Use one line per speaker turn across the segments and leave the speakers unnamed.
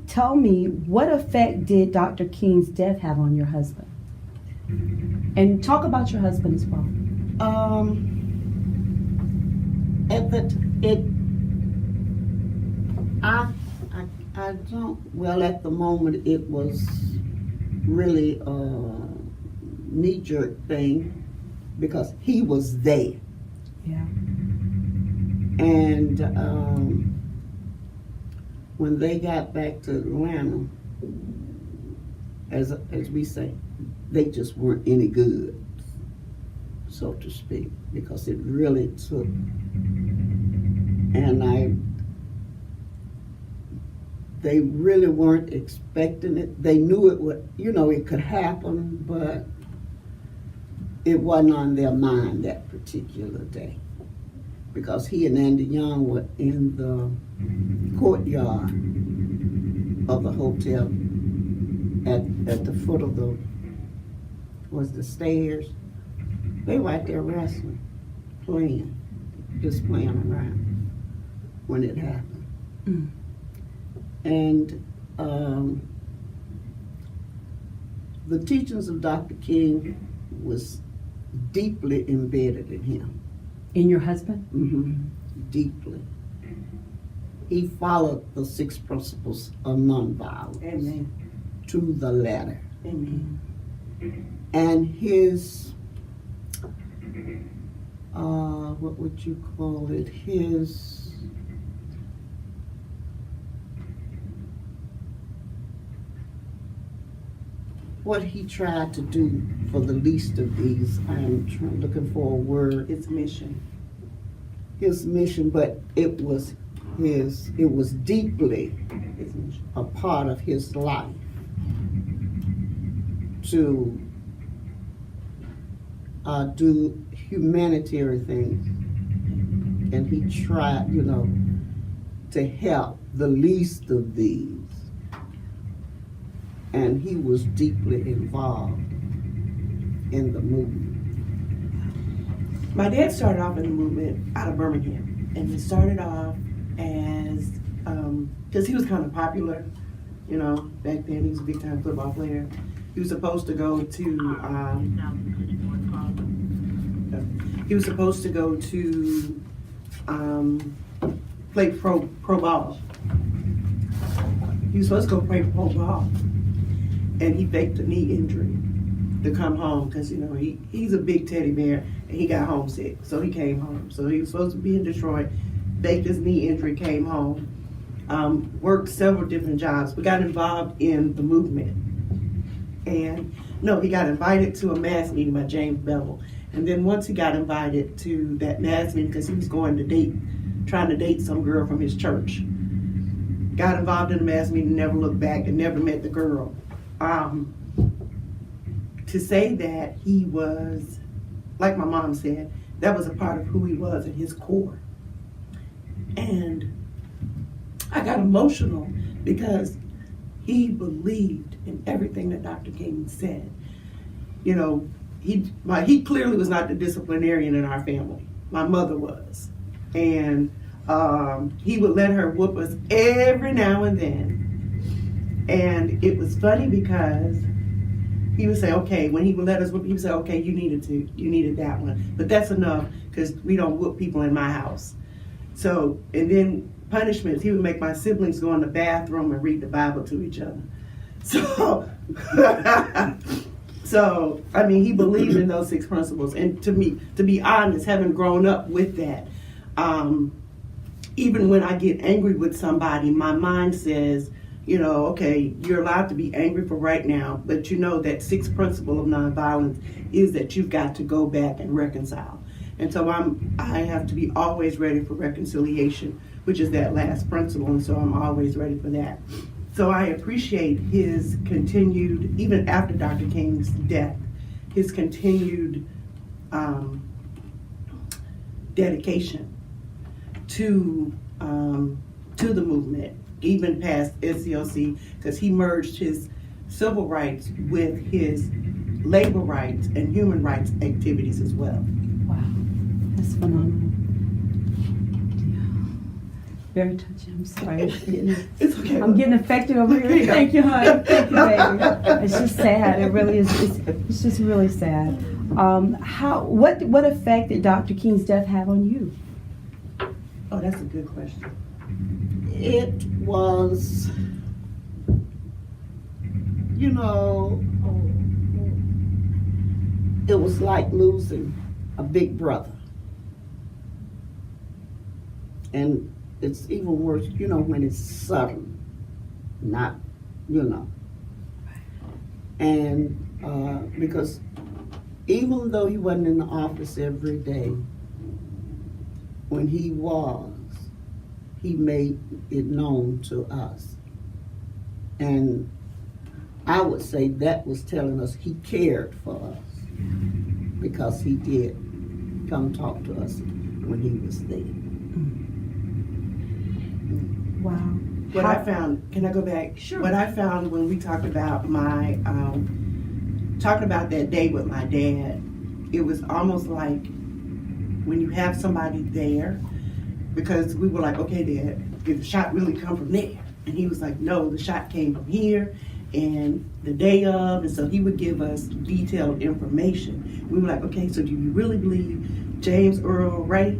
Tell me, what effect did Dr. King's death have on your husband? And talk about your husband as well.
At the it I don't, well, at the moment it was really a knee-jerk thing because he was there.
Yeah.
And when they got back to Atlanta, as we say, they just weren't any good, so to speak, because it really took. And they really weren't expecting it. They knew it would, it could happen, but it wasn't on their mind that particular day. Because he and Andy Young were in the courtyard of the hotel at the foot of the stairs. They were out there wrestling, just playing around when it happened.
Mm.
And the teachings of Dr. King was deeply embedded in him.
In your husband?
Mm-hmm. Deeply. He followed the 6 principles of nonviolence.
Amen.
To the letter.
Amen.
And his, what would you call it? What he tried to do for the least of these, looking for a word.
His mission.
His mission, but it was deeply
His mission.
a part of his life to do humanitarian things. And he tried, to help the least of these. And he was deeply involved in the movement.
My dad started off in the movement out of Birmingham, and he started off as, because he was kind of popular, back then. He was a big time football player. He was supposed to go to, play pro ball. He was supposed to go play pro ball, and he faked a knee injury to come home because he's a big teddy bear and he got homesick, so he came home. So he was supposed to be in Detroit, faked his knee injury, came home, worked several different jobs. We got involved in the movement, and he got invited to a mass meeting by James Bevel. And then once he got invited to that mass meeting because he was trying to date some girl from his church, got involved in the mass meeting, never looked back, and never met the girl. To say that he was, like my mom said, that was a part of who he was at his core. And I got emotional because he believed in everything that Dr. King said. He clearly was not the disciplinarian in our family. My mother was. And he would let her whoop us every now and then. And it was funny because he would say, okay, when he would let us whoop, he would say, okay, you needed that one. But that's enough because we don't whoop people in my house. So, and then punishments, he would make my siblings go in the bathroom and read the Bible to each other. So, he believed in those 6 principles. And to me, to be honest, having grown up with that, even when I get angry with somebody, my mind says, okay, you're allowed to be angry for right now, but that 6th principle of nonviolence is that you've got to go back and reconcile. And so I have to be always ready for reconciliation, which is that last principle, and so I'm always ready for that. So I appreciate his continued, even after Dr. King's death, his continued dedication to the movement, even past SCLC, because he merged his civil rights with his labor rights and human rights activities as well.
Wow, that's phenomenal. Very touching. I'm sorry.
It's okay.
I'm getting affected over
Here
here.
you go.
Thank you, honey. Thank you, baby. It's just sad. It really is. It's just really sad. What effect did Dr. King's death have on you?
Oh, that's a good question.
It was, you know, it was like losing a big brother. And it's even worse, you know, when it's sudden, not, you know. And because even though he wasn't in the office every day, when he was, he made it known to us. And I would say that was telling us he cared for us, because he did come talk to us when he was there.
Wow.
What I found, can I go back?
Sure.
What I found when we talked about talking about that day with my dad, it was almost like when you have somebody there, because we were like, okay, Dad, did the shot really come from there? And he was like, no, the shot came from here and the day of, and so he would give us detailed information. We were like, okay, so do you really believe James Earl Ray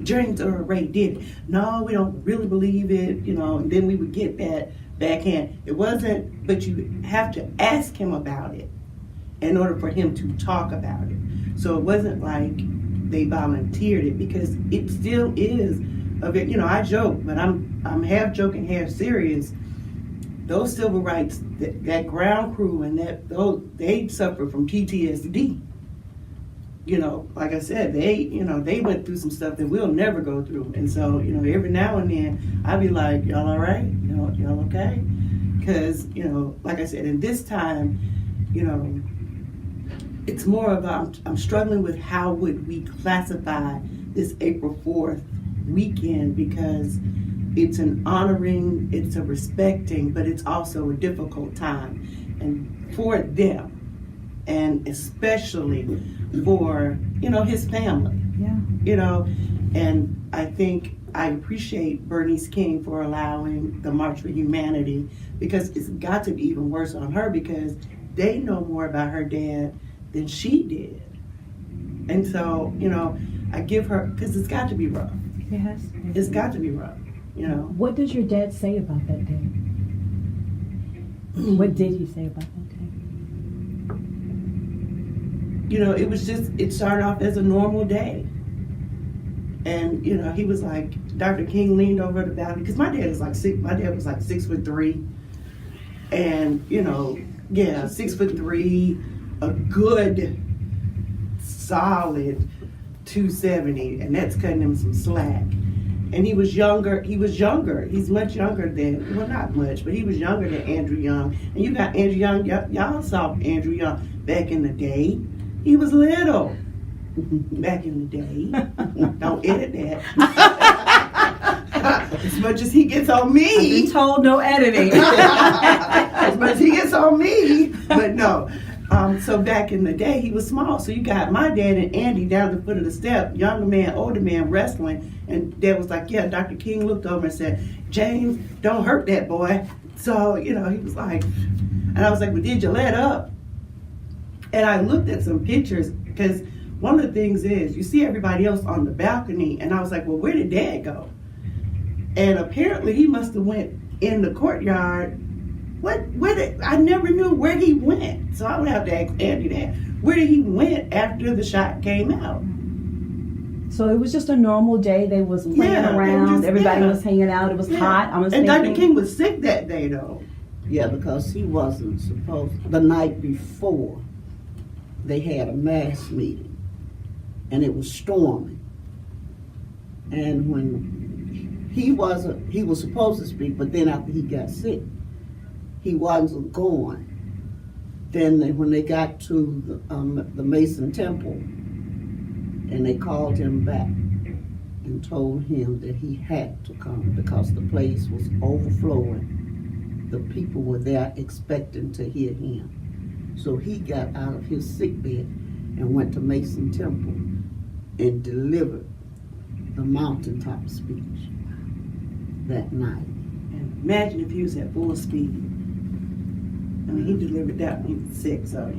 did it? No, we don't really believe it, you know. And then we would get that backhand. It wasn't, but you have to ask him about it in order for him to talk about it. So it wasn't like they volunteered it, because it still is a bit, you know, I joke, but I'm half joking, half serious. Those civil rights, that ground crew and they suffer from PTSD. You know, like I said, they went through some stuff that we'll never go through. And so, you know, every now and then I be like, y'all all right? Y'all okay? Because, you know, like I said, in this time, you know, it's more about, I'm struggling with how would we classify this April 4th weekend, because it's an honoring, it's a respecting, but it's also a difficult time. And for them, and especially for, you know, his family.
Yeah.
You know, and I think I appreciate Bernice King for allowing the March for Humanity, because it's got to be even worse on her, because they know more about her dad than she did. And so, you know, I give her, because it's got to be rough.
Yes.
It's got to be rough, you know.
What does your dad say about that day? What did he say about that day?
You know, it was just, it started off as a normal day. And, you know, he was like, Dr. King leaned over the balcony, because my dad was like 6'3", and, you know, yeah, 6'3", a good, solid 270, and that's cutting him some slack. And he was younger, he's much younger than, well, not much, but he was younger than Andrew Young. And you got Andrew Young, y'all saw Andrew Young back in the day. He was little back in the day. Don't edit that. As much as he gets on me.
I've been told no editing.
As much as he gets on me, but no. So back in the day, he was small. So you got my dad and Andy down at the foot of the step, younger man, older man wrestling. And Dad was like, yeah, Dr. King looked over and said, James, don't hurt that boy. So, you know, he was like, and I was like, well, did you let up? And I looked at some pictures, because one of the things is, you see everybody else on the balcony, and I was like, well, where did Dad go? And apparently he must have went in the courtyard. I never knew where he went. So I would have to ask Andy that. Where did he went after the shot came out?
So it was just a normal day. They was playing around. Everybody was hanging out. It was hot.
And Dr. King was sick that day, though.
Yeah, because he wasn't supposed, the night before, they had a mass meeting, and it was storming. And when he was supposed to speak, but then after he got sick, he wasn't going. Then when they got to the Mason Temple, and they called him back and told him that he had to come because the place was overflowing. The people were there expecting to hear him. So he got out of his sick bed and went to Mason Temple and delivered the mountaintop speech. that night.
And imagine if he was at full speed. I mean, he delivered that when he was 6, so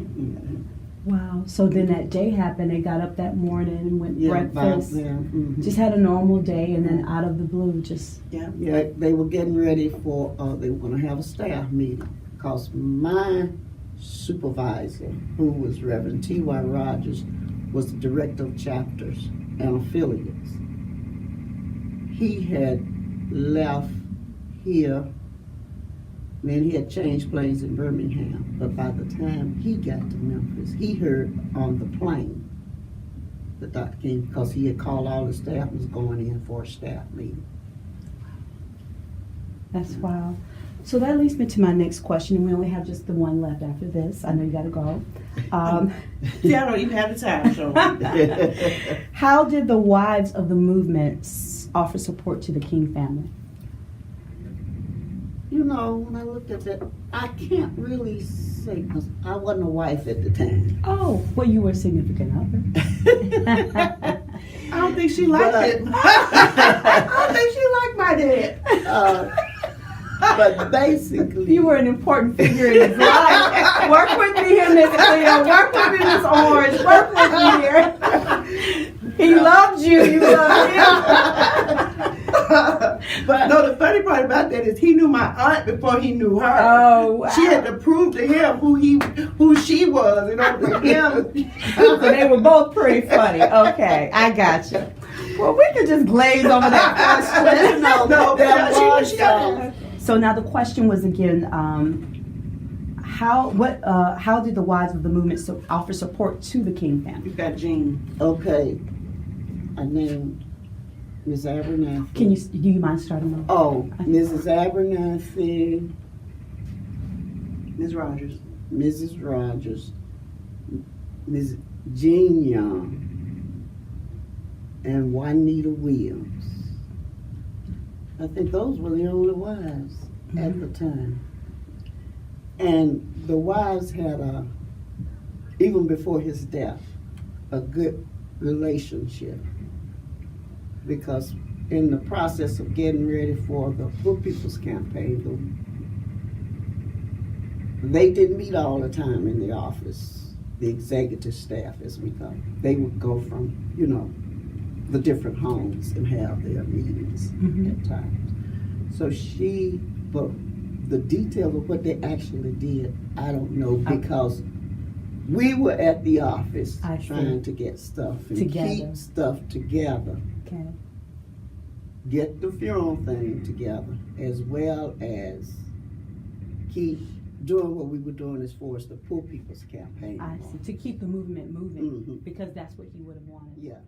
Wow. So then that day happened. They got up that morning and went
About
breakfast.
there. Mhm.
Just had a normal day, and then out of the blue, just
Yeah, they were getting ready for, they were gonna have a staff meeting, cause my supervisor, who was Reverend T.Y. Rogers, was the director of chapters and affiliates. He had left here, then he had changed planes in Birmingham, but by the time he got to Memphis, he heard on the plane that Dr. King, because he had called all the staff, was going in for a staff meeting.
that's wild. So that leads me to my next question, and we only have just the one left after this. I know you got to go.
See, I don't even have the time, so.
How did the wives of the movement offer support to the King family?
You know, when I looked at that, I can't really say, because I wasn't a wife at the time.
Oh, well, you were a significant other.
I don't think she liked
But-
it. I don't think she liked my dad.
But basically,
You were an important figure in his life. Work with me here, Miss Cleo. Work with me, Miss Orange. Work with me here. He loved you. You loved him.
but
No, the funny part about that is he knew my aunt before he knew her.
Oh, wow.
She had to prove to him who she was, you know, for him.
So they were both pretty funny. Okay, I got you. Well, we could just glaze over that question.
No,
there
she
was
got
So now the question was again, how did the wives of the movement offer support to the King family?
You got Jean.
okay, I named Miss Abernathy.
Do you mind starting off?
Oh, Mrs. Abernathy,
Ms. Rogers.
Mrs. Rogers, Ms. Jean Young, and Juanita Williams. I think those were the only wives at the time. And the wives had even before his death, a good relationship. Because in the process of getting ready for the Poor People's Campaign, they didn't meet all the time in the office, the executive staff, as we call it. They would go from, the different homes and have their meetings at times. So but the detail of what they actually did, I don't know, because we were at the office
I see.
trying to get stuff and
Together.
keep stuff together.
Okay.
Get the funeral thing together, as well as keep doing what we were doing as far as the Poor People's Campaign.
I see. To keep the movement moving,
Mhm.
because that's what he would have wanted.
Yeah.